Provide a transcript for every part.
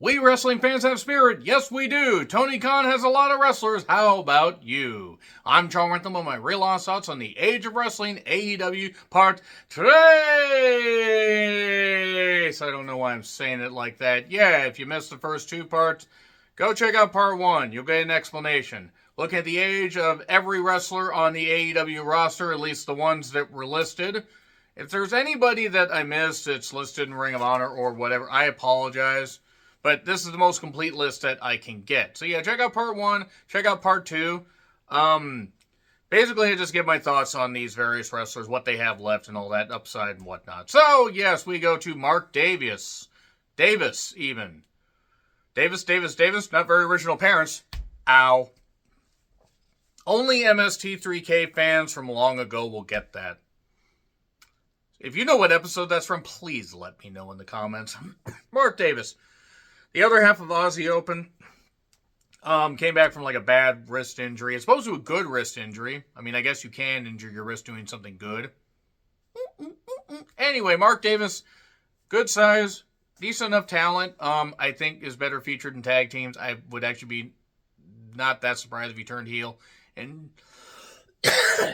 We wrestling fans have spirit. Yes, we do. Tony Khan has a lot of wrestlers. How about you? I'm John Rentham with my real honest thoughts on the Age of Wrestling AEW Part 3. So I don't know why I'm saying it like that. Yeah, if you missed the first two parts, go check out Part 1. You'll get an explanation. Look at the age of every wrestler on the AEW roster, at least the ones that were listed. If there's anybody that I missed that's listed in Ring of Honor or whatever, I apologize. But this is the most complete list that I can get. So yeah, check out Part 1. Check out Part 2. Basically, I just give my thoughts on these various wrestlers, what they have left and all that, upside and whatnot. So, yes, we go to Mark Davis. Davis, even. Davis. Not very original parents. Ow. Only MST3K fans from long ago will get that. If you know what episode that's from, please let me know in the comments. Mark Davis. The other half of Aussie Open came back from like a bad wrist injury. As opposed to a good wrist injury. I mean, I guess you can injure your wrist doing something good. Anyway, Mark Davis, good size, decent enough talent. I think is better featured in tag teams. I would actually be not that surprised if he turned heel and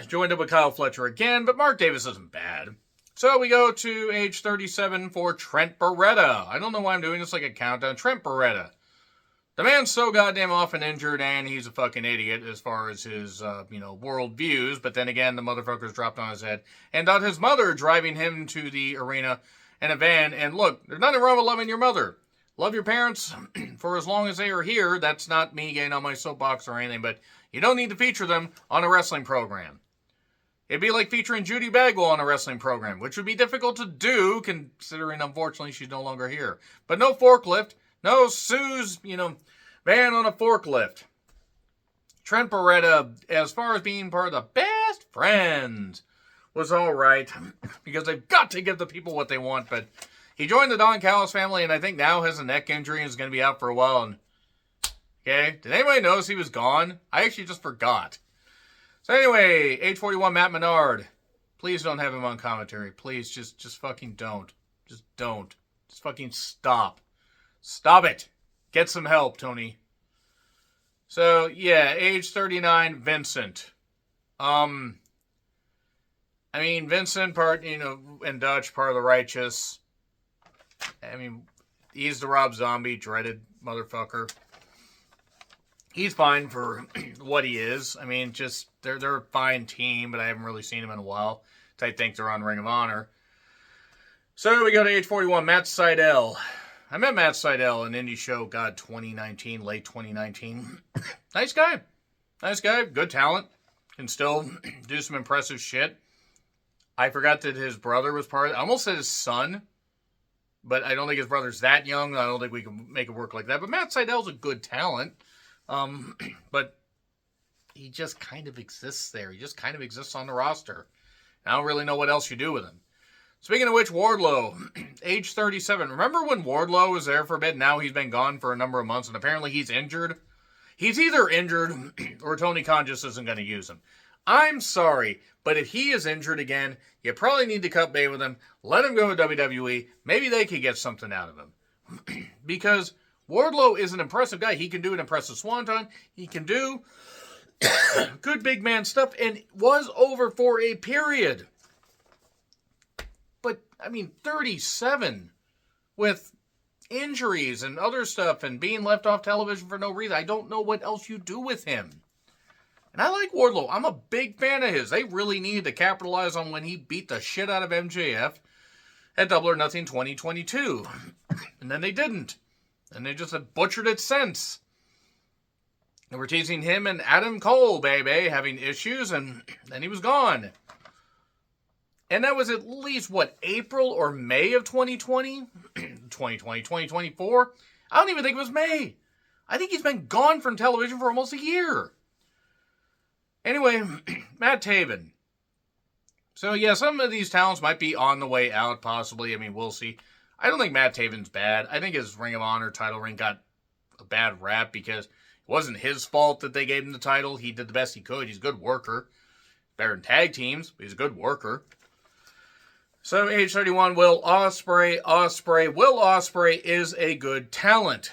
joined up with Kyle Fletcher again. But Mark Davis isn't bad. So we go to age 37 for Trent Beretta. I don't know why I'm doing this like a countdown. Trent Beretta. The man's so goddamn often injured, and he's a fucking idiot as far as his, world views. But then again, the motherfucker's dropped on his head. And got his mother driving him to the arena in a van. And look, there's nothing wrong with loving your mother. Love your parents for as long as they are here. That's not me getting on my soapbox or anything, but you don't need to feature them on a wrestling program. It'd be like featuring Judy Bagwell on a wrestling program, which would be difficult to do, considering, unfortunately, she's no longer here. But no forklift. No Sue's, van on a forklift. Trent Beretta, as far as being part of the best friends, was all right. Because they've got to give the people what they want. But he joined the Don Callis family, and I think now has a neck injury and is going to be out for a while. And, okay, did anybody notice he was gone? I actually just forgot. So anyway, age 41, Matt Menard. Please don't have him on commentary. Please, just fucking don't. Just don't. Just fucking stop. Stop it. Get some help, Tony. So, yeah, age 39, Vincent. Vincent, and Dutch, part of the Righteous. He's the Rob Zombie, dreaded motherfucker. He's fine for what he is. They're a fine team, but I haven't really seen him in a while. I think they're on Ring of Honor. So we go to age 41, Matt Sydal. I met Matt Sydal in Indie Show, late 2019. Nice guy. Good talent. Can still do some impressive shit. I forgot that his brother was part of it. I almost said his son, but I don't think his brother's that young. I don't think we can make it work like that. But Matt Sydal's a good talent. But he just kind of exists there. He just kind of exists on the roster. I don't really know what else you do with him. Speaking of which, Wardlow, age 37. Remember when Wardlow was there for a bit? Now he's been gone for a number of months, and apparently he's injured. He's either injured or Tony Khan just isn't going to use him. I'm sorry, but if he is injured again, you probably need to cut bait with him. Let him go to WWE. Maybe they could get something out of him. Because Wardlow is an impressive guy. He can do an impressive swanton. He can do good big man stuff and was over for a period. But, 37 with injuries and other stuff and being left off television for no reason. I don't know what else you do with him. And I like Wardlow. I'm a big fan of his. They really needed to capitalize on when he beat the shit out of MJF at Double or Nothing 2022. And then they didn't. And they just have butchered it since. And we're teasing him and Adam Cole, baby, having issues, and then he was gone. And that was at least, April or May of 2020? 2024? I don't even think it was May. I think he's been gone from television for almost a year. Anyway, Matt Taven. So, yeah, some of these talents might be on the way out, possibly. We'll see. I don't think Matt Taven's bad. I think his Ring of Honor title ring got a bad rap because it wasn't his fault that they gave him the title. He did the best he could. He's a good worker. Better in tag teams, but he's a good worker. So, age 31, Will Ospreay. Will Ospreay is a good talent.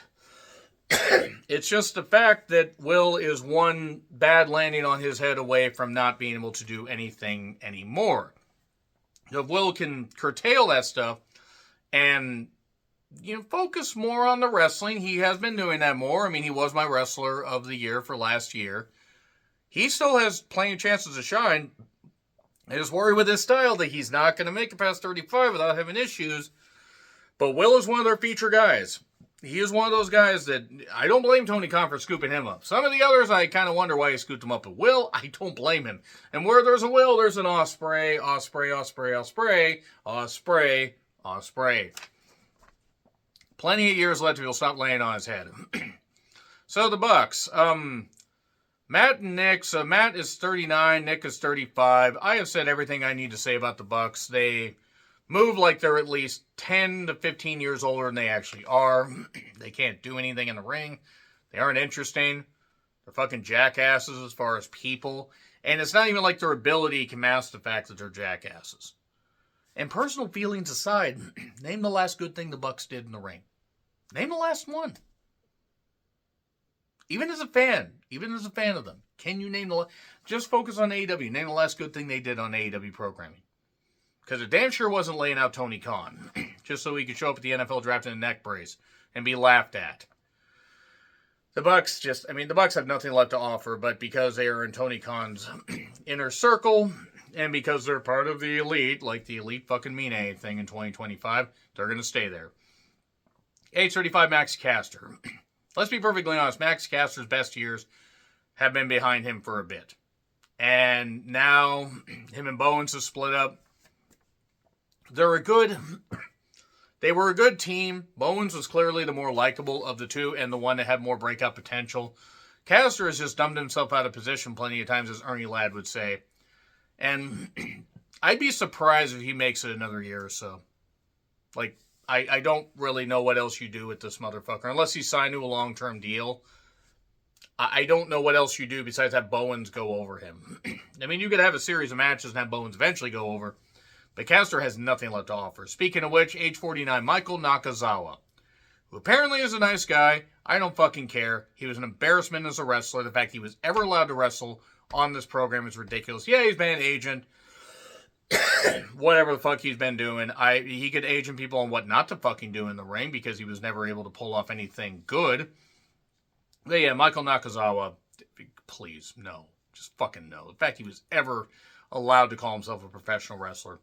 It's just the fact that Will is one bad landing on his head away from not being able to do anything anymore. If Will can curtail that stuff and focus more on the wrestling, he has been doing that more. I mean, he was my wrestler of the year for last year. He still has plenty of chances to shine. I just worry with his style that he's not going to make it past 35 without having issues. But Will is one of their feature guys. He is one of those guys that I don't blame Tony Khan for scooping him up. Some of the others, I kind of wonder why he scooped him up. But Will, I don't blame him. And where there's a Will, there's an Ospreay. Plenty of years left if he'll stop laying on his head. So the Bucks. Matt and Nick. So Matt is 39, Nick is 35. I have said everything I need to say about the Bucks. They move like they're at least 10 to 15 years older than they actually are. They can't do anything in the ring. They aren't interesting. They're fucking jackasses as far as people. And it's not even like their ability can mask the fact that they're jackasses. And personal feelings aside, name the last good thing the Bucks did in the ring. Name the last one. Even as a fan of them, can you name just focus on AEW. Name the last good thing they did on AEW programming. Because it damn sure wasn't laying out Tony Khan, just so he could show up at the NFL draft in a neck brace and be laughed at. The Bucks the Bucks have nothing left to offer, but because they are in Tony Khan's inner circle, and because they're part of the elite, like the elite fucking mean anything in 2025, they're going to stay there. Age 35, Max Caster. Let's be perfectly honest, Max Caster's best years have been behind him for a bit. And now, him and Bowens have split up. They were a good team. Bowens was clearly the more likable of the two and the one that had more breakout potential. Caster has just dumbed himself out of position plenty of times, as Ernie Ladd would say. And I'd be surprised if he makes it another year or so. Like, I don't really know what else you do with this motherfucker. Unless he signed to a long-term deal. I don't know what else you do besides have Bowens go over him. I mean, you could have a series of matches and have Bowens eventually go over. But Caster has nothing left to offer. Speaking of which, age 49, Michael Nakazawa, who apparently is a nice guy. I don't fucking care. He was an embarrassment as a wrestler. The fact he was ever allowed to wrestle on this program is ridiculous. Yeah, he's been an agent. Whatever the fuck he's been doing. He could agent people on what not to fucking do in the ring because he was never able to pull off anything good. But yeah, Michael Nakazawa, please, no. Just fucking no. The fact he was ever allowed to call himself a professional wrestler.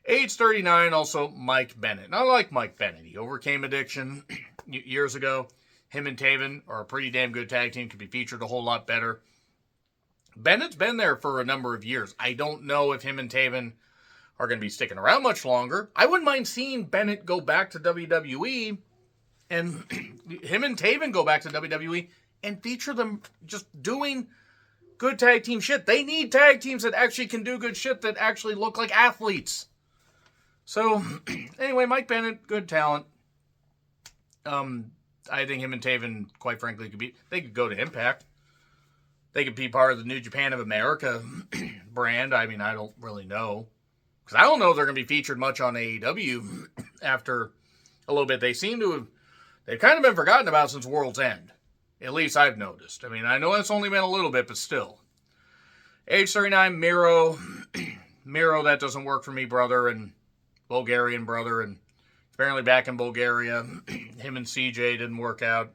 Age 39, also Mike Bennett. And I like Mike Bennett. He overcame addiction years ago. Him and Taven are a pretty damn good tag team. Could be featured a whole lot better. Bennett's been there for a number of years. I don't know if him and Taven are going to be sticking around much longer. I wouldn't mind seeing Bennett go back to WWE and him and Taven go back to WWE and feature them just doing good tag team shit. They need tag teams that actually can do good shit that actually look like athletes. So, anyway, Mike Bennett, good talent. I think him and Taven, quite frankly, they could go to Impact. They could be part of the New Japan of America brand. I mean, I don't really know. Because I don't know if they're going to be featured much on AEW after a little bit. They've kind of been forgotten about since World's End. At least I've noticed. I mean, I know that's only been a little bit, but still. Age 39, Miro. Miro, that doesn't work for me, brother, and Bulgarian brother, and apparently back in Bulgaria. Him and CJ didn't work out.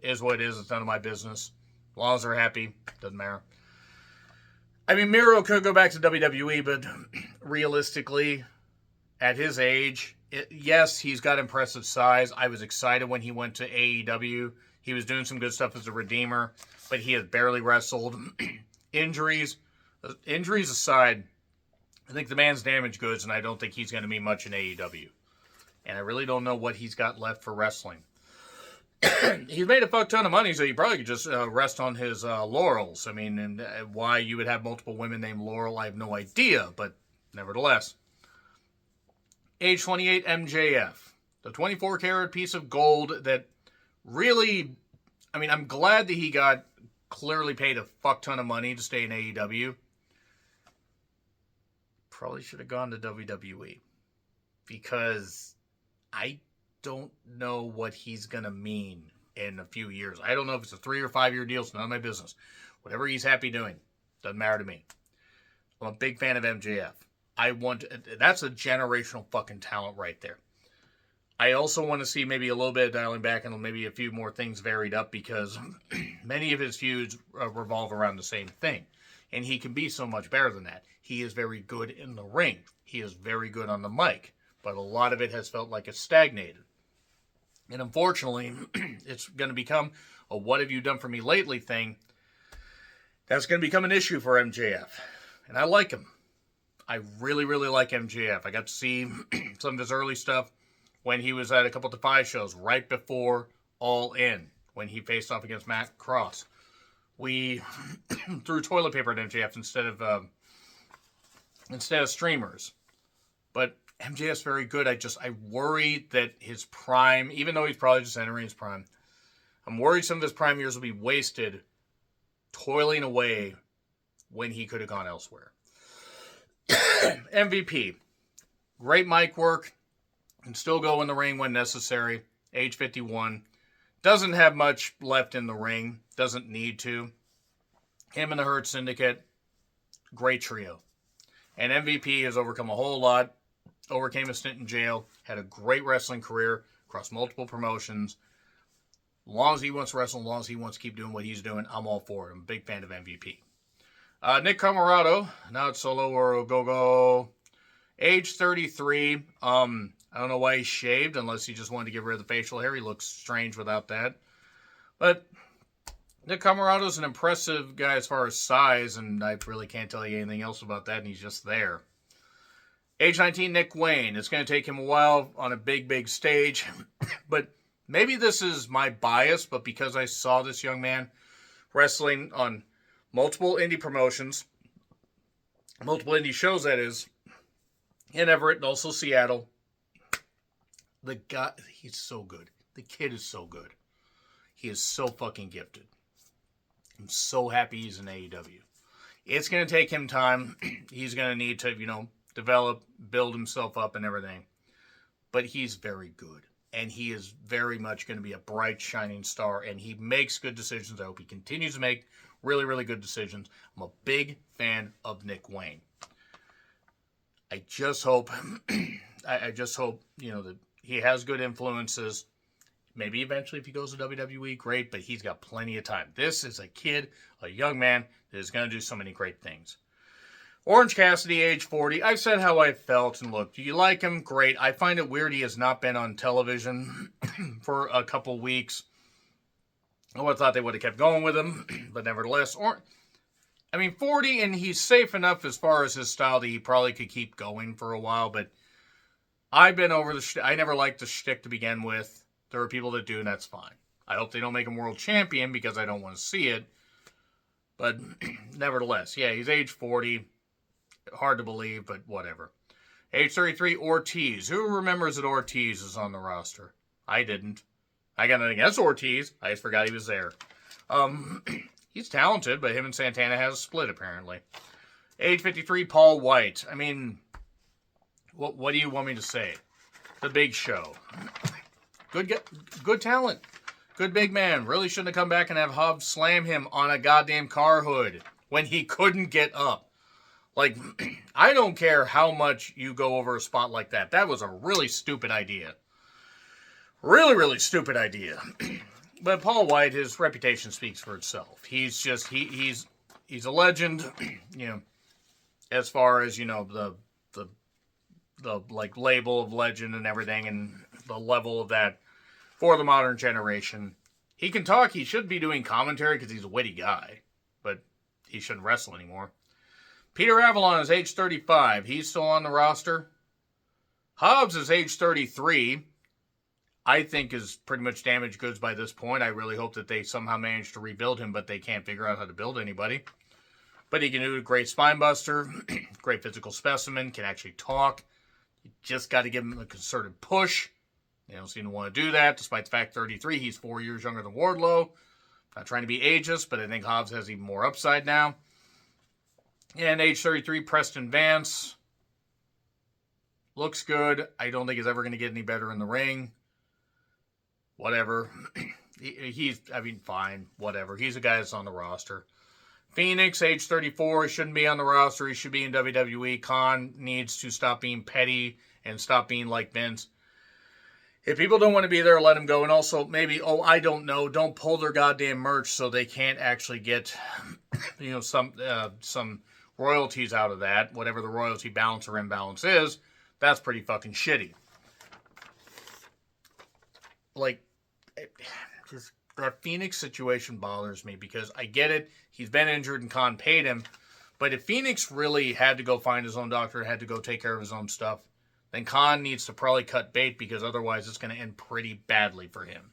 Is what it is. It's none of my business. As long as they're happy, doesn't matter. I mean, Miro could go back to WWE, but realistically, at his age, yes, he's got impressive size. I was excited when he went to AEW. He was doing some good stuff as a Redeemer, but he has barely wrestled. Injuries aside, I think the man's damaged goods, and I don't think he's going to be much in AEW. And I really don't know what he's got left for wrestling. He's made a fuck ton of money, so he probably could just rest on his laurels. I mean, and why you would have multiple women named Laurel, I have no idea, but nevertheless. Age 28, MJF. The 24-karat piece of gold that really, I mean, I'm glad that he got clearly paid a fuck ton of money to stay in AEW. Probably should have gone to WWE. because I don't know what he's going to mean in a few years. I don't know if it's a 3 or 5 year deal. It's none of my business. Whatever he's happy doing, doesn't matter to me. I'm a big fan of MJF. That's a generational fucking talent right there. I also want to see maybe a little bit of dialing back and maybe a few more things varied up because many of his feuds revolve around the same thing. And he can be so much better than that. He is very good in the ring. He is very good on the mic. But a lot of it has felt like it's stagnated. And unfortunately, it's going to become a what have you done for me lately thing. That's going to become an issue for MJF. And I like him. I really, really like MJF. I got to see some of his early stuff when he was at a couple of Defy shows right before All In, when he faced off against Matt Cross. We threw toilet paper at MJF instead of streamers. But MJF's very good. I worry that his prime, even though he's probably just entering his prime, I'm worried some of his prime years will be wasted toiling away when he could have gone elsewhere. MVP. Great mic work. Can still go in the ring when necessary. Age 51. Doesn't have much left in the ring. Doesn't need to. Him and the Hurt Syndicate. Great trio. And MVP has overcome a whole lot. Overcame a stint in jail. Had a great wrestling career across multiple promotions. As long as he wants to wrestle, as long as he wants to keep doing what he's doing, I'm all for it. I'm a big fan of MVP. Nick Camarado. Now it's Solo or Go-Go. Age 33. I don't know why he shaved, unless he just wanted to get rid of the facial hair. He looks strange without that. But Nick Camarado's an impressive guy as far as size, and I really can't tell you anything else about that, and he's just there. Age 19, Nick Wayne. It's going to take him a while on a big, big stage. But maybe this is my bias, but because I saw this young man wrestling on multiple indie promotions, multiple indie shows, that is, in Everett and also Seattle, the guy, he's so good. The kid is so good. He is so fucking gifted. I'm so happy he's in AEW. It's going to take him time. He's going to need to, develop, build himself up and everything. But he's very good. And he is very much going to be a bright, shining star. And he makes good decisions. I hope he continues to make really, really good decisions. I'm a big fan of Nick Wayne. I just hope, that he has good influences. Maybe eventually if he goes to WWE, great, but he's got plenty of time. This is a kid, a young man, that is going to do so many great things. Orange Cassidy, age 40. I've said how I felt, and look, do you like him? Great. I find it weird he has not been on television for a couple weeks. I would have thought they would have kept going with him, but nevertheless, 40, and he's safe enough as far as his style that he probably could keep going for a while, but I've been over I never liked the shtick to begin with. There are people that do, and that's fine. I hope they don't make him world champion because I don't want to see it. But nevertheless, yeah, he's age 40. Hard to believe, but whatever. Age 33, Ortiz. Who remembers that Ortiz is on the roster? I didn't. I got nothing against Ortiz. I just forgot he was there. He's talented, but him and Santana has a split, apparently. Age 53, Paul White. What do you want me to say? The Big Show. Good talent. Good big man. Really shouldn't have come back and have Hobbs slam him on a goddamn car hood when he couldn't get up. I don't care how much you go over a spot like that. That was a really stupid idea. Really, really stupid idea. But Paul White, his reputation speaks for itself. He's just, he's a legend, as far as, the label of legend and everything and the level of that for the modern generation. He can talk. He should be doing commentary because he's a witty guy, but he shouldn't wrestle anymore. Peter Avalon is age 35. He's still on the roster. Hobbs is age 33. I think is pretty much damaged goods by this point. I really hope that they somehow manage to rebuild him, but they can't figure out how to build anybody. But he can do a great spine buster, great physical specimen, can actually talk. You just got to give him a concerted push. They don't seem to want to do that, despite the fact 33, he's 4 years younger than Wardlow. Not trying to be ageist, but I think Hobbs has even more upside now. And age 33, Preston Vance. Looks good. I don't think he's ever going to get any better in the ring. Whatever. He's, fine. Whatever. He's a guy that's on the roster. Phoenix, age 34, he shouldn't be on the roster. He should be in WWE. Khan needs to stop being petty and stop being like Vince. If people don't want to be there, let them go. And also, maybe, I don't know, don't pull their goddamn merch so they can't actually get, some royalties out of that. Whatever the royalty balance or imbalance is, that's pretty fucking shitty. Just that Phoenix situation bothers me because I get it. He's been injured and Khan paid him. But if Phoenix really had to go find his own doctor, had to go take care of his own stuff, then Khan needs to probably cut bait because otherwise it's going to end pretty badly for him.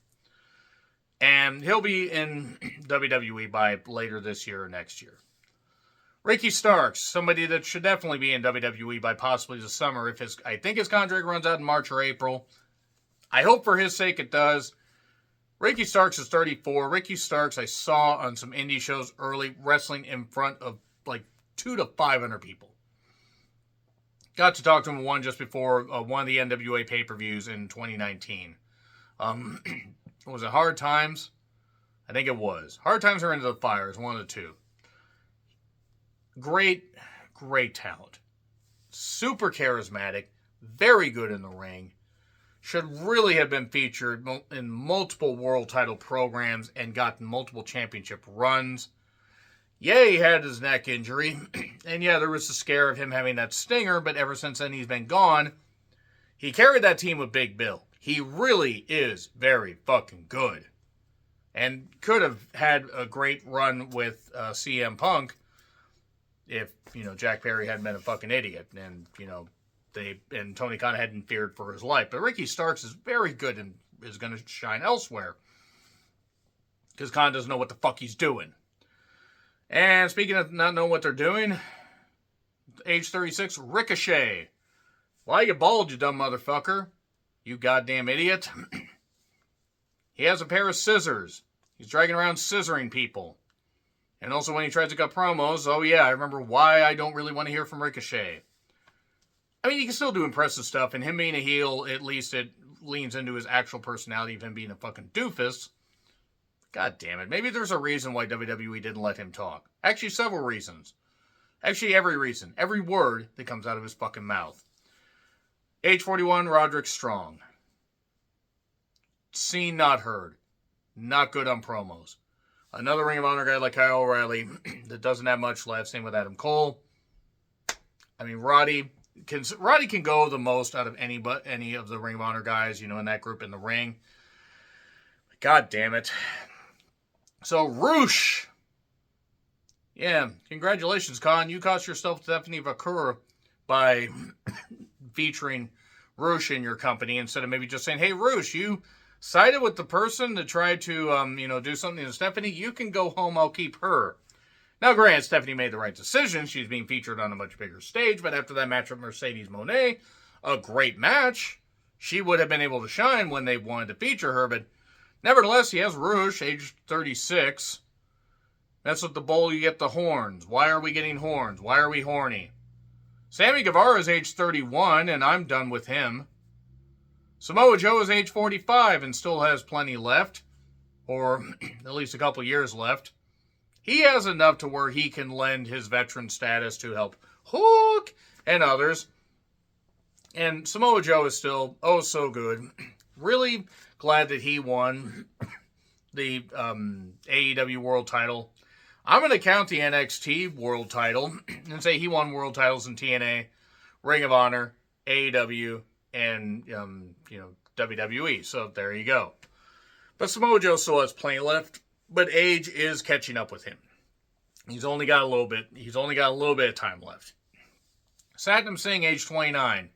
And he'll be in WWE by later this year or next year. Ricky Starks, somebody that should definitely be in WWE by possibly the summer. I think his contract runs out in March or April. I hope for his sake it does. Ricky Starks is 34. Ricky Starks I saw on some indie shows early wrestling in front of like 200 to 500 people. Got to talk to him just before one of the NWA pay-per-views in 2019. Was it Hard Times? I think it was. Hard Times or Into the Fire is one of the two. Great talent. Super charismatic. Very good in the ring. Should really have been featured in multiple world title programs and gotten multiple championship runs. Yeah, he had his neck injury. And yeah, there was the scare of him having that stinger, but ever since then he's been gone. He carried that team with Big Bill. He really is very fucking good. And could have had a great run with CM Punk if, Jack Perry hadn't been a fucking idiot. And, and Tony Khan hadn't feared for his life. But Ricky Starks is very good and is going to shine elsewhere. Because Khan doesn't know what the fuck he's doing. And speaking of not knowing what they're doing, age 36, Ricochet. Why you bald, you dumb motherfucker? You goddamn idiot. He has a pair of scissors. He's dragging around scissoring people. And also when he tries to cut promos, I remember why I don't really want to hear from Ricochet. He can still do impressive stuff, and him being a heel, at least it leans into his actual personality of him being a fucking doofus. God damn it. Maybe there's a reason why WWE didn't let him talk. Actually, several reasons. Actually, every reason. Every word that comes out of his fucking mouth. Age 41, Roderick Strong. Seen, not heard. Not good on promos. Another Ring of Honor guy like Kyle O'Reilly that doesn't have much left. Same with Adam Cole. Roddy can go the most out of any of the Ring of Honor guys, in that group in the ring. God damn it. So, Roosh. Yeah, congratulations, Khan. You cost yourself Stephanie Vaquer by featuring Roosh in your company instead of maybe just saying, hey, Roosh, you sided with the person to try to, do something to Stephanie. You can go home. I'll keep her. Now, granted, Stephanie made the right decision. She's being featured on a much bigger stage, but after that match with Mercedes Moné, a great match, she would have been able to shine when they wanted to feature her, but nevertheless, he has Roosh, age 36. That's with the bowl you get the horns. Why are we getting horns? Why are we horny? Sammy Guevara is age 31, and I'm done with him. Samoa Joe is age 45 and still has plenty left, or at least a couple years left. He has enough to where he can lend his veteran status to help Hook and others. And Samoa Joe is still, so good. Really glad that he won the AEW World title. I'm going to count the NXT World title and say he won world titles in TNA, Ring of Honor, AEW, and WWE. So there you go. But Samoa Joe still has plenty left, but age is catching up with him. He's only got a little bit of time left. Satnam Singh, age 29.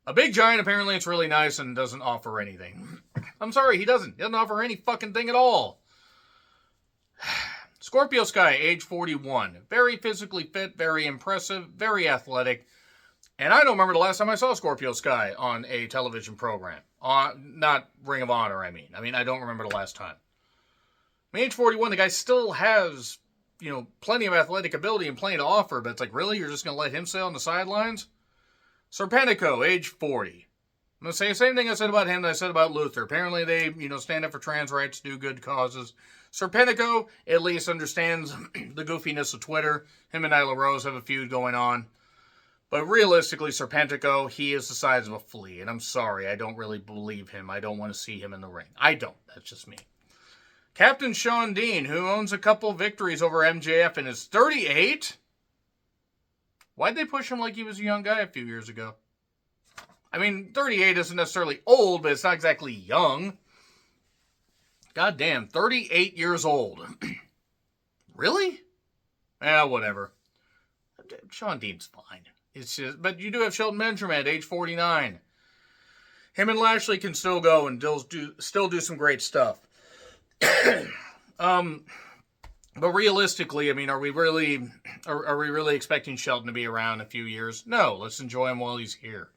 A big giant, apparently it's really nice and doesn't offer anything. I'm sorry, he doesn't. He doesn't offer any fucking thing at all. Scorpio Sky, age 41. Very physically fit, very impressive, very athletic. And I don't remember the last time I saw Scorpio Sky on a television program. Not Ring of Honor, I don't remember the last time. Age 41, the guy still has, plenty of athletic ability and plenty to offer, but it's like, really? You're just going to let him stay on the sidelines? Serpentico, age 40. I'm going to say the same thing I said about him that I said about Luther. Apparently they, stand up for trans rights, do good causes. Serpentico at least understands the goofiness of Twitter. Him and Nyla Rose have a feud going on. But realistically, Serpentico, he is the size of a flea. And I'm sorry, I don't really believe him. I don't want to see him in the ring. I don't. That's just me. Captain Shawn Dean, who owns a couple victories over MJF and is 38? Why'd they push him like he was a young guy a few years ago? I mean, 38 isn't necessarily old, but it's not exactly young. God damn, 38 years old. Really? Whatever. Shawn Dean's fine. It's just, but you do have Shelton Benjamin at age 49. Him and Lashley can still go and still do some great stuff. But realistically, I mean, are we really expecting Shelton to be around a few years? No, let's enjoy him while he's here.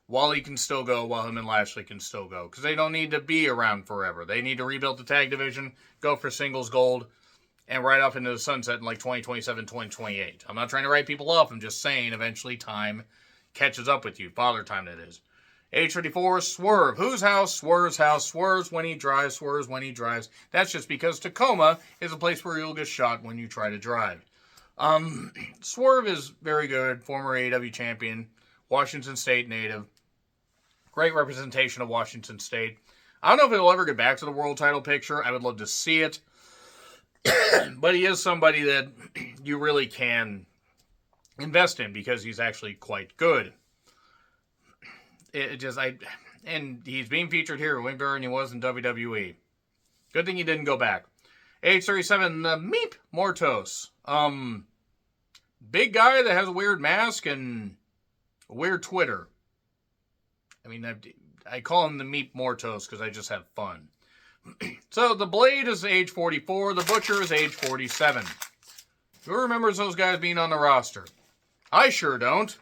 While he can still go, while him and Lashley can still go. Because they don't need to be around forever. They need to rebuild the tag division, go for singles gold, and right off into the sunset in like 2027, 2028. I'm not trying to write people off. I'm just saying eventually time catches up with you. Father time, that is. Age 34, Swerve. Whose house? Swerve's house. Swerves when he drives. Swerves when he drives. That's just because Tacoma is a place where you'll get shot when you try to drive. Swerve is very good. Former AEW champion. Washington State native. Great representation of Washington State. I don't know if he'll ever get back to the world title picture. I would love to see it. But he is somebody that you really can invest in because he's actually quite good. And he's being featured here way better than he was in WWE. Good thing he didn't go back. Age 37, Meep Mortos. Big guy that has a weird mask and a weird Twitter. I mean, I call him the Meep Mortos because I just have fun. So, the Blade is age 44. The Butcher is age 47. Who remembers those guys being on the roster? I sure don't.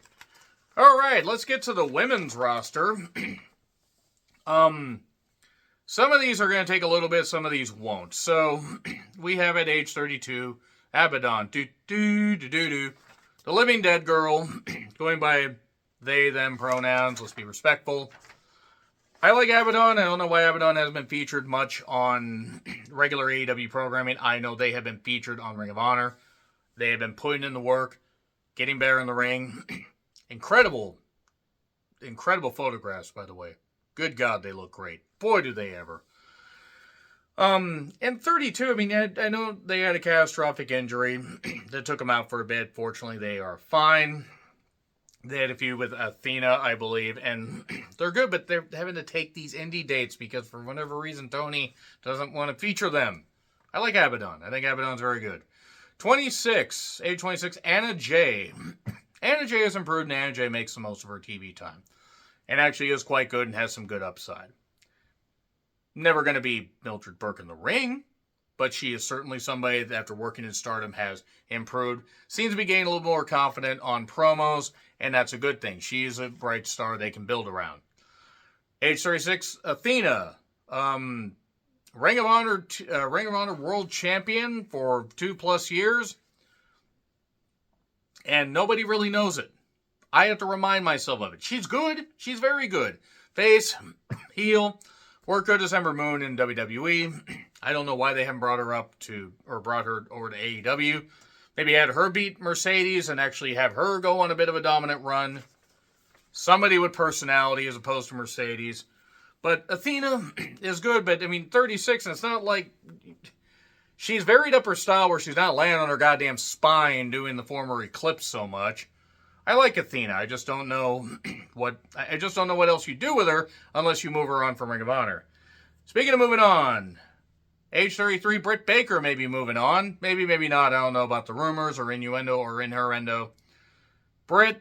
All right, let's get to the women's roster. Some of these are going to take a little bit, some of these won't. So, we have at age 32, Abaddon. The Living Dead Girl, going by they, them pronouns. Let's be respectful. I like Abaddon. I don't know why Abaddon hasn't been featured much on regular AEW programming. I know they have been featured on Ring of Honor. They have been putting in the work, getting better in the ring. Incredible photographs, by the way. Good God, they look great. Boy, do they ever. And 32, I mean, I know they had a catastrophic injury that took them out for a bit. Fortunately, they are fine. They had a feud with Athena, I believe, and they're good, but they're having to take these indie dates because for whatever reason, Tony doesn't want to feature them. I like Abaddon. I think Abaddon's very good. 26, age 26, Anna Jay. Anna Jay has improved, and Anna Jay makes the most of her TV time. And actually is quite good and has some good upside. Never going to be Mildred Burke in the ring, but she is certainly somebody that after working in Stardom has improved. Seems to be getting a little more confident on promos, and that's a good thing. She is a bright star they can build around. Age 36, Athena. Ring of Honor World Champion for 2+ years. And nobody really knows it. I have to remind myself of it. She's good. She's very good. Face, heel, worked good as Ember Moon in WWE. I don't know why they haven't brought her over to AEW. Maybe had her beat Mercedes and actually have her go on a bit of a dominant run. Somebody with personality as opposed to Mercedes. But Athena is good, but I mean, 36, and it's not like she's varied up her style where she's not laying on her goddamn spine doing the former Eclipse so much. I like Athena. I just don't know what else you do with her unless you move her on from Ring of Honor. Speaking of moving on, age 33, Britt Baker may be moving on. Maybe, maybe not. I don't know about the rumors or innuendo or inherendo. Britt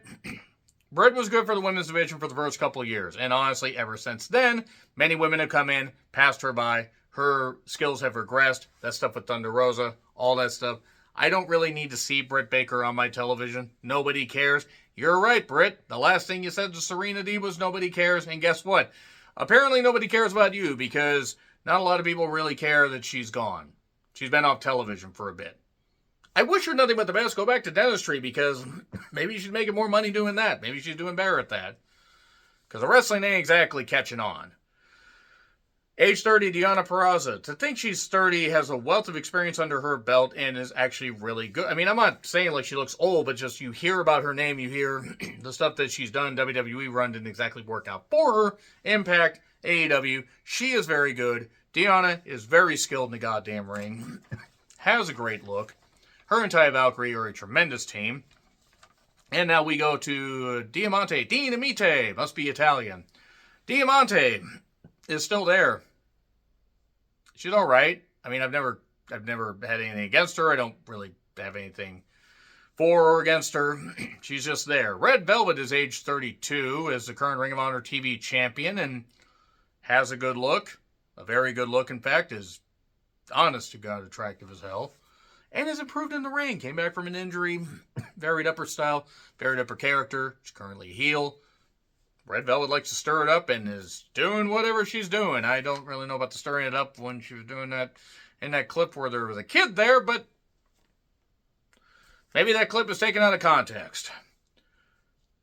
was good for the women's division for the first couple of years. And honestly, ever since then, many women have come in, passed her by. Her skills have regressed. That stuff with Thunder Rosa, all that stuff. I don't really need to see Britt Baker on my television. Nobody cares. You're right, Britt. The last thing you said to Serena Deeb was nobody cares. And guess what? Apparently nobody cares about you because not a lot of people really care that she's gone. She's been off television for a bit. I wish her nothing but the best. Go back to dentistry, because maybe she's making more money doing that. Maybe she's doing better at that. Because the wrestling ain't exactly catching on. Age 30, Deonna Purrazzo. To think she's 30, has a wealth of experience under her belt, and is actually really good. I mean, I'm not saying like she looks old, but just you hear about her name, you hear the stuff that she's done. WWE run didn't exactly work out for her. Impact, AEW. She is very good. Deonna is very skilled in the goddamn ring. Has a great look. Her and Taya Valkyrie are a tremendous team. And now we go to Dinamite. Must be Italian. Diamante is still there. She's all right. I mean, I've never had anything against her. I don't really have anything for or against her. She's just there. Red Velvet is age 32, is the current Ring of Honor TV champion, and has a good look. A very good look, in fact, is honest to God attractive as hell. And has improved in the ring. Came back from an injury. Varied up her style. Varied up her character. She's currently a heel. Red Velvet likes to stir it up and is doing whatever she's doing. I don't really know about the stirring it up when she was doing that in that clip where there was a kid there, but maybe that clip is taken out of context.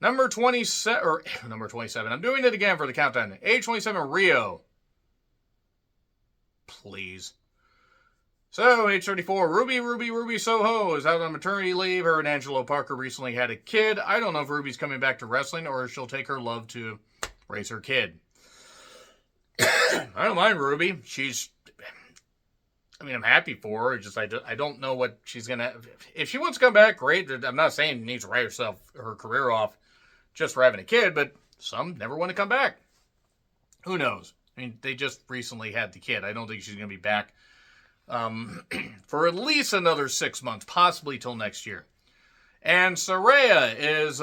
Number 27. I'm doing it again for the countdown. Age 27, Rio. Please. So, age 34, Ruby Soho is out on maternity leave. Her and Angelo Parker recently had a kid. I don't know if Ruby's coming back to wrestling or if she'll take her love to raise her kid. I don't mind Ruby. I'm happy for her. I don't know what she's going to... If she wants to come back, great. I'm not saying she needs to write her career off just for having a kid, but some never want to come back. Who knows? I mean, they just recently had the kid. I don't think she's going to be back for at least another 6 months, possibly till next year. And Saraya is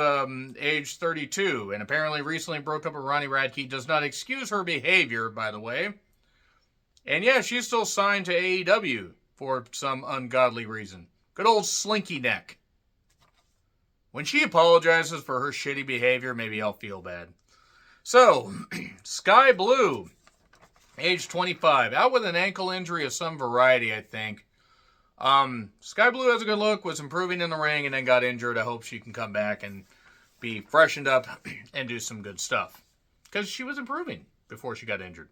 age 32, and apparently recently broke up with Ronnie Radke. Does not excuse her behavior, by the way. And yeah, she's still signed to AEW for some ungodly reason. Good old Slinky Neck. When she apologizes for her shitty behavior, maybe I'll feel bad. So, Sky Blue, age 25, out with an ankle injury of some variety, I think. Sky Blue has a good look, was improving in the ring, and then got injured. I hope she can come back and be freshened up and do some good stuff. Because she was improving before she got injured.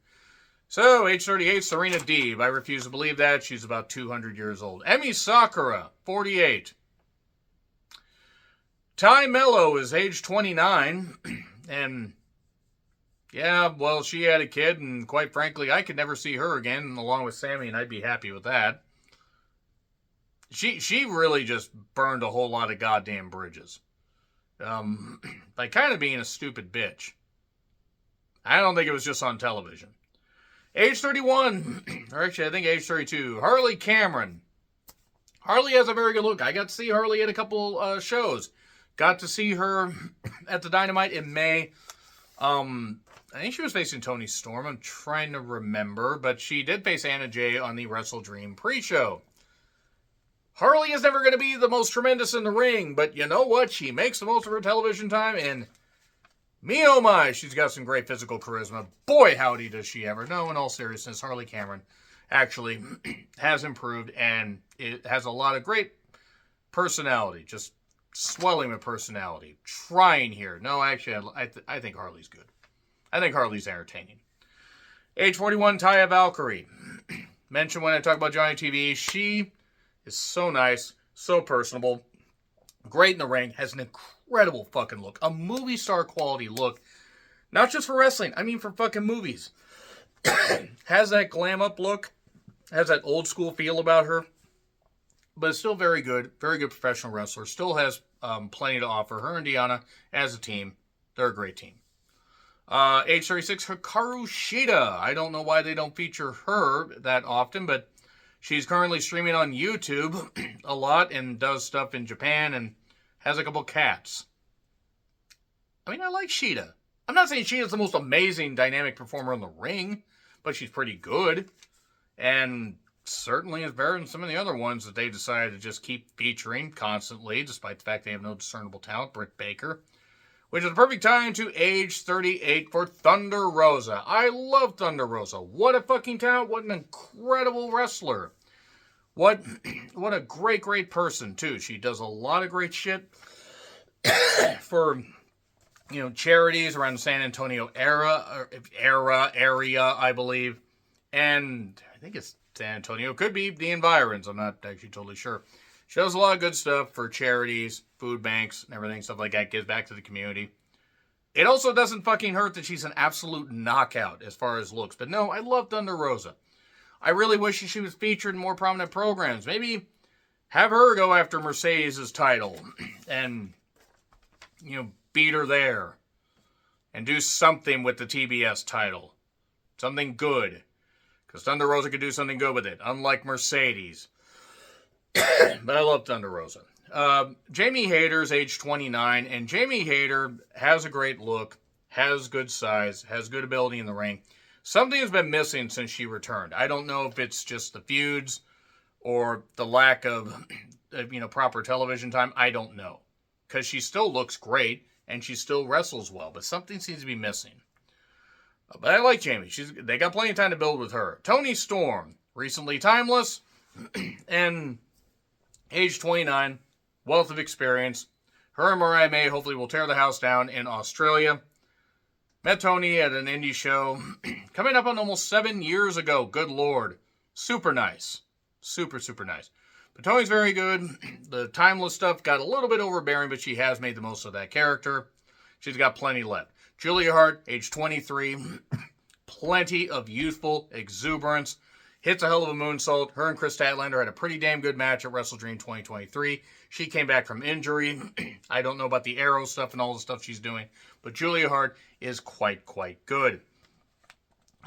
So, age 38, Serena Deeb. I refuse to believe that. She's about 200 years old. Emi Sakura, 48. Ty Mello is age 29. And... yeah, well, she had a kid, and quite frankly, I could never see her again, along with Sammy, and I'd be happy with that. She really just burned a whole lot of goddamn bridges. By kind of being a stupid bitch. I don't think it was just on television. Age 31, or actually I think age 32, Harley Cameron. Harley has a very good look. I got to see Harley at a couple shows. Got to see her at the Dynamite in May. I think she was facing Toni Storm. I'm trying to remember. But she did face Anna Jay on the Wrestle Dream pre-show. Harley is never going to be the most tremendous in the ring. But you know what? She makes the most of her television time. And me oh my, she's got some great physical charisma. Boy, howdy does she ever. No, in all seriousness, Harley Cameron actually has improved. And it has a lot of great personality. Just swelling with personality. Trying here. No, actually, I think Harley's good. I think Harley's entertaining. Age 41, Taya Valkyrie. Mentioned when I talk about Johnny TV, she is so nice, so personable, great in the ring, has an incredible fucking look. A movie star quality look. Not just for wrestling, I mean for fucking movies. Has that glam up look, has that old school feel about her, but it's still very good professional wrestler. Still has plenty to offer. Her and Deonna, as a team, they're a great team. Age 36, Hikaru Shida. I don't know why they don't feature her that often, but she's currently streaming on YouTube a lot and does stuff in Japan and has a couple cats. I mean, I like Shida. I'm not saying Shida's the most amazing dynamic performer in the ring, but she's pretty good. And certainly is better than some of the other ones that they decided to just keep featuring constantly, despite the fact they have no discernible talent. Britt Baker. Which is the perfect time to age 38 for Thunder Rosa. I love Thunder Rosa. What a fucking talent. What an incredible wrestler. What a great person, too. She does a lot of great shit for, charities around the San Antonio area, I believe. And I think it's San Antonio. Could be the environs. I'm not actually totally sure. She does a lot of good stuff for charities, food banks, and everything, stuff like that. Gives back to the community. It also doesn't fucking hurt that she's an absolute knockout as far as looks. But no, I love Thunder Rosa. I really wish she was featured in more prominent programs. Maybe have her go after Mercedes' title and, beat her there. And do something with the TBS title. Something good. Because Thunder Rosa could do something good with it, unlike Mercedes. But I love Thunder Rosa. Jamie Hayter's age 29, and Jamie Hayter has a great look, has good size, has good ability in the ring. Something has been missing since she returned. I don't know if it's just the feuds or the lack of, proper television time. I don't know. Because she still looks great, and she still wrestles well, but something seems to be missing. But I like Jamie. They got plenty of time to build with her. Toni Storm, recently timeless, and age 29, wealth of experience. Her and Mariah May hopefully will tear the house down in Australia. Met Toni at an indie show coming up on almost 7 years ago. Good Lord. Super nice. Super nice. But Toni's very good. The timeless stuff got a little bit overbearing, but she has made the most of that character. She's got plenty left. Julia Hart, age 23. Plenty of youthful exuberance. Hits a hell of a moonsault. Her and Chris Statlander had a pretty damn good match at WrestleDream 2023. She came back from injury. I don't know about the arrow stuff and all the stuff she's doing, but Julia Hart is quite good.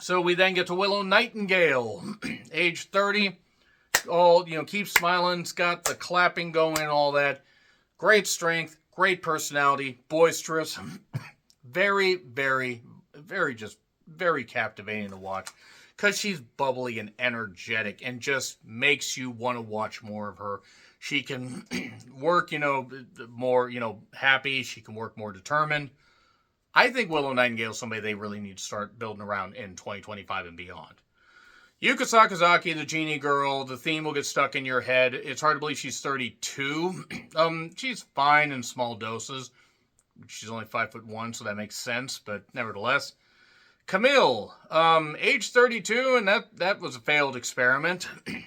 So we then get to Willow Nightingale, age 30. All, keeps smiling. It's got the clapping going and all that. Great strength, great personality, boisterous. Very captivating to watch. Because she's bubbly and energetic and just makes you want to watch more of her. She can work, more, happy. She can work more determined. I think Willow Nightingale is somebody they really need to start building around in 2025 and beyond. Yuka Sakazaki, the genie girl, the theme will get stuck in your head. It's hard to believe she's 32. She's fine in small doses. She's only 5'1", so that makes sense, but nevertheless. Camille, age 32, and that was a failed experiment. I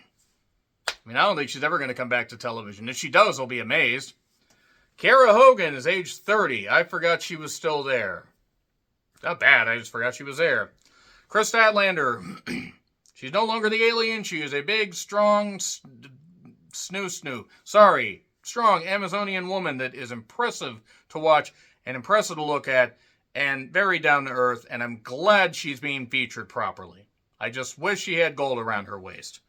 don't think she's ever going to come back to television. If she does, I'll be amazed. Kara Hogan is age 30. I forgot she was still there. Not bad, I just forgot she was there. Chris Statlander, she's no longer the alien. She is a big, strong, strong Amazonian woman that is impressive to watch and impressive to look at. And very down to earth, and I'm glad she's being featured properly. I just wish she had gold around her waist.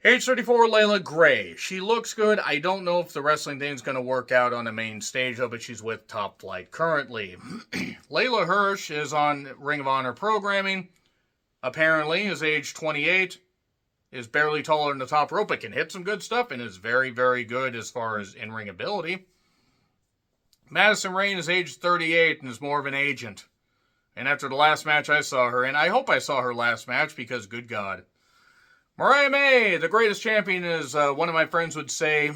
Age 34, Layla Gray. She looks good. I don't know if the wrestling thing's going to work out on the main stage, though, but she's with Top Flight currently. Layla Hirsch is on Ring of Honor programming. Apparently, is age 28, is barely taller than the top rope, but can hit some good stuff, and is very good as far as in-ring ability. Madison Rayne is age 38 and is more of an agent. And after the last match I saw her in, I hope I saw her last match because good God. Mariah May, the greatest champion, as one of my friends would say.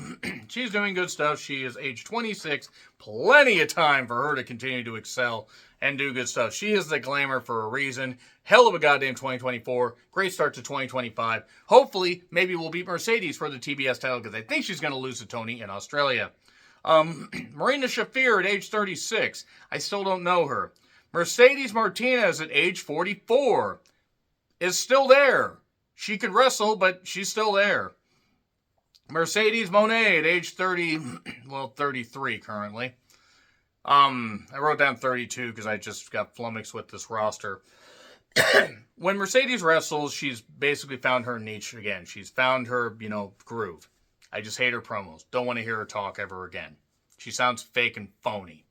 She's doing good stuff. She is age 26. Plenty of time for her to continue to excel and do good stuff. She is the glamour for a reason. Hell of a goddamn 2024. Great start to 2025. Hopefully, maybe we'll beat Mercedes for the TBS title because I think she's going to lose to Toni in Australia. Marina Shafir at age 36. I still don't know her. Mercedes Martinez at age 44 is still there. She can wrestle, but she's still there. Mercedes Moné at age 33 currently. I wrote down 32 because I just got flummoxed with this roster. When Mercedes wrestles, she's basically found her niche again. She's found her, groove. I just hate her promos. Don't want to hear her talk ever again. She sounds fake and phony.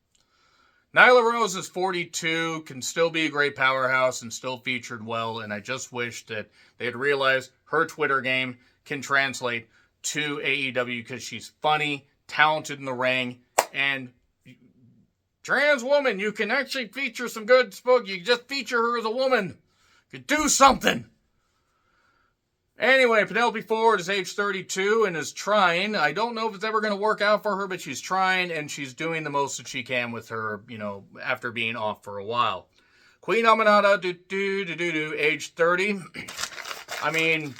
Nyla Rose is 42, can still be a great powerhouse and still featured well, and I just wish that they had realized her Twitter game can translate to AEW because she's funny, talented in the ring, and trans woman, you can actually feature some good spoke. You just feature her as a woman. You could do something. Anyway, Penelope Ford is age 32 and is trying. I don't know if it's ever going to work out for her, but she's trying, and she's doing the most that she can with her, after being off for a while. Queen Aminata, age 30. I mean,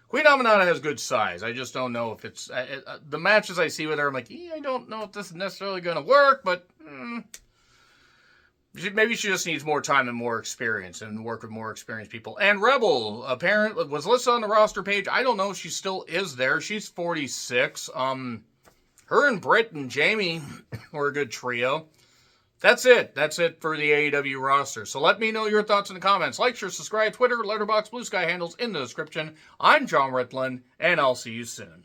Queen Aminata has good size. I just don't know if it's... the matches I see with her, I'm like, I don't know if this is necessarily going to work, but... Maybe she just needs more time and more experience and work with more experienced people. And Rebel, apparently, was listed on the roster page. I don't know if she still is there. She's 46. Her and Britt and Jamie were a good trio. That's it. That's it for the AEW roster. So let me know your thoughts in the comments. Like, share, subscribe, Twitter, Letterboxd, Blue Sky handles in the description. I'm John Ritland, and I'll see you soon.